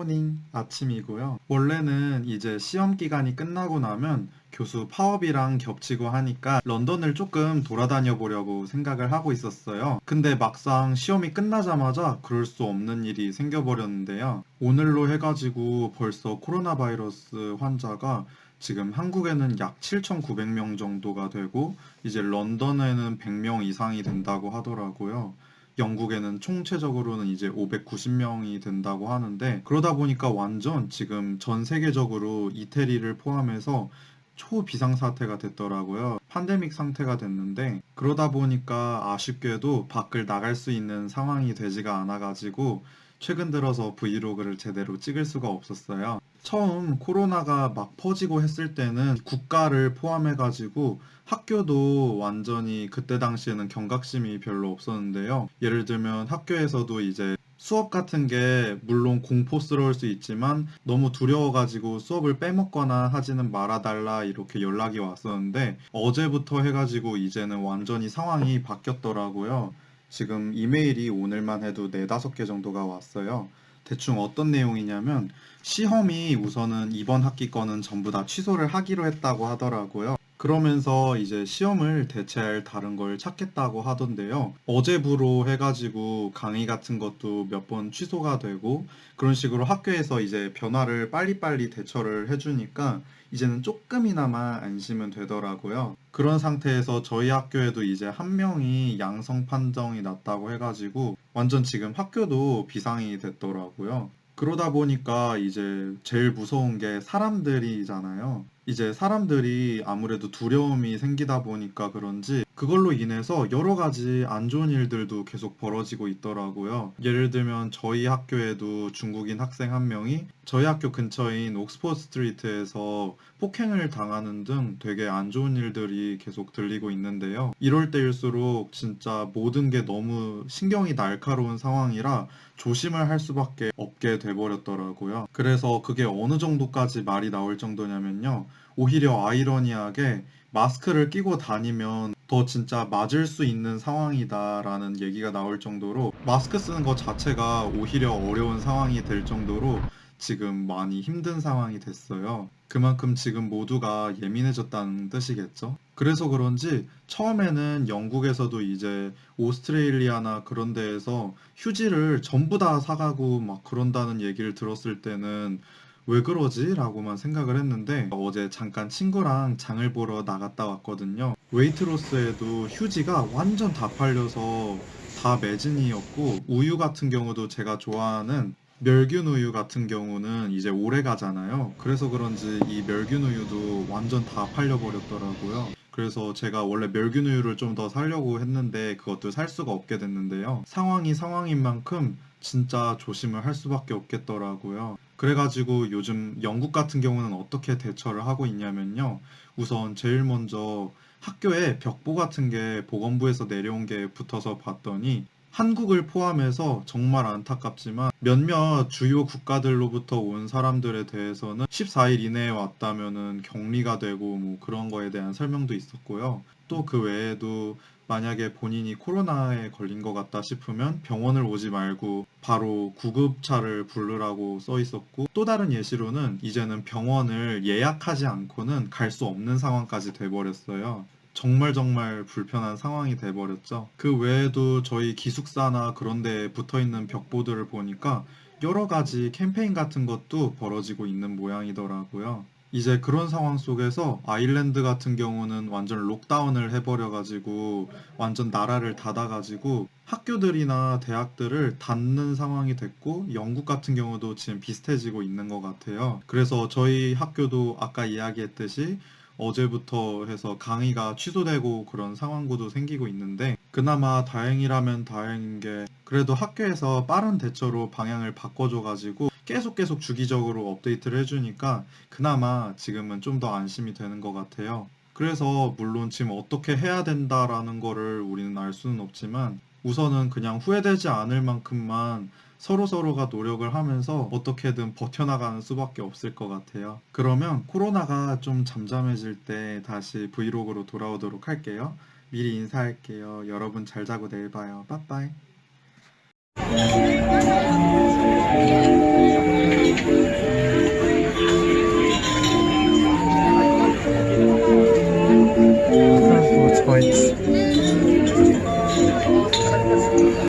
굿모닝 아침이고요. 원래는 이제 시험 기간이 끝나고 나면 교수 파업이랑 겹치고 하니까 런던을 조금 돌아다녀 보려고 생각을 하고 있었어요. 근데 막상 시험이 끝나자마자 그럴 수 없는 일이 생겨버렸는데요. 오늘로 해가지고 벌써 코로나 바이러스 환자가 지금 한국에는 약 7,900명 정도가 되고 이제 런던에는 100명 이상이 된다고 하더라고요. 영국에는 총체적으로는 이제 590명이 된다고 하는데, 그러다 보니까 완전 지금 전 세계적으로 이태리를 포함해서 초비상사태가 됐더라고요. 팬데믹 상태가 됐는데, 그러다 보니까 아쉽게도 밖을 나갈 수 있는 상황이 되지가 않아가지고 최근 들어서 브이로그를 제대로 찍을 수가 없었어요. 처음 코로나가 막 퍼지고 했을 때는 국가를 포함해가지고 학교도 완전히 그때 당시에는 경각심이 별로 없었는데요. 예를 들면 학교에서도 이제 수업 같은 게 물론 공포스러울 수 있지만 너무 두려워가지고 수업을 빼먹거나 하지는 말아달라 이렇게 연락이 왔었는데, 어제부터 해가지고 이제는 완전히 상황이 바뀌었더라고요. 지금 이메일이 오늘만 해도 4-5개 정도가 왔어요. 대충 어떤 내용이냐면, 시험이 우선은 이번 학기 거는 전부 다 취소를 하기로 했다고 하더라고요. 그러면서 이제 시험을 대체할 다른 걸 찾겠다고 하던데요. 어제부로 해가지고 강의 같은 것도 몇 번 취소가 되고 그런 식으로 학교에서 이제 변화를 빨리빨리 대처를 해주니까 이제는 조금이나마 안심은 되더라고요. 그런 상태에서 저희 학교에도 이제 한 명이 양성 판정이 났다고 해가지고 완전 지금 학교도 비상이 됐더라고요. 그러다 보니까 이제 제일 무서운 게 사람들이잖아요. 이제 사람들이 아무래도 두려움이 생기다 보니까 그런지 그걸로 인해서 여러 가지 안 좋은 일들도 계속 벌어지고 있더라고요. 예를 들면 저희 학교에도 중국인 학생 한 명이 저희 학교 근처인 옥스퍼드 스트리트에서 폭행을 당하는 등 되게 안 좋은 일들이 계속 들리고 있는데요. 이럴 때일수록 진짜 모든 게 너무 신경이 날카로운 상황이라 조심을 할 수밖에 없게 돼버렸더라고요. 그래서 그게 어느 정도까지 말이 나올 정도냐면요. 오히려 아이러니하게 마스크를 끼고 다니면 더 진짜 맞을 수 있는 상황이다라는 얘기가 나올 정도로 마스크 쓰는 것 자체가 오히려 어려운 상황이 될 정도로 지금 많이 힘든 상황이 됐어요. 그만큼 지금 모두가 예민해졌다는 뜻이겠죠. 그래서 그런지 처음에는 영국에서도 이제 오스트레일리아나 그런 데에서 휴지를 전부 다 사가고 막 그런다는 얘기를 들었을 때는 왜 그러지? 라고만 생각을 했는데, 어제 잠깐 친구랑 장을 보러 나갔다 왔거든요. 웨이트로스에도 휴지가 완전 다 팔려서 다 매진이었고, 우유 같은 경우도 제가 좋아하는 멸균 우유 같은 경우는 이제 오래 가잖아요. 그래서 그런지 이 멸균 우유도 완전 다 팔려버렸더라고요. 그래서 제가 원래 멸균 우유를 좀 더 사려고 했는데 그것도 살 수가 없게 됐는데요. 상황이 상황인 만큼 진짜 조심을 할 수밖에 없겠더라고요. 그래가지고 요즘 영국 같은 경우는 어떻게 대처를 하고 있냐면요. 우선 제일 먼저 학교에 벽보 같은 게 보건부에서 내려온 게 붙어서 봤더니 한국을 포함해서 정말 안타깝지만 몇몇 주요 국가들로부터 온 사람들에 대해서는 14일 이내에 왔다면은 격리가 되고 뭐 그런 거에 대한 설명도 있었고요. 또 그 외에도 만약에 본인이 코로나에 걸린 것 같다 싶으면 병원을 오지 말고 바로 구급차를 부르라고 써 있었고, 또 다른 예시로는 이제는 병원을 예약하지 않고는 갈 수 없는 상황까지 돼버렸어요. 정말 정말 불편한 상황이 돼버렸죠. 그 외에도 저희 기숙사나 그런 데에 붙어 있는 벽보들을 보니까 여러 가지 캠페인 같은 것도 벌어지고 있는 모양이더라고요. 이제 그런 상황 속에서 아일랜드 같은 경우는 완전 록다운을 해버려가지고 완전 나라를 닫아가지고 학교들이나 대학들을 닫는 상황이 됐고, 영국 같은 경우도 지금 비슷해지고 있는 것 같아요. 그래서 저희 학교도 아까 이야기했듯이 어제부터 해서 강의가 취소되고 그런 상황도 생기고 있는데, 그나마 다행이라면 다행인 게 그래도 학교에서 빠른 대처로 방향을 바꿔줘가지고 계속 주기적으로 업데이트를 해주니까 그나마 지금은 좀 더 안심이 되는 것 같아요. 그래서 물론 지금 어떻게 해야 된다라는 거를 우리는 알 수는 없지만 우선은 그냥 후회되지 않을 만큼만 서로서로가 노력을 하면서 어떻게든 버텨나가는 수밖에 없을 것 같아요. 그러면 코로나가 좀 잠잠해질 때 다시 브이로그로 돌아오도록 할게요. 미리 인사할게요. 여러분 잘 자고 내일 봐요. 빠빠이.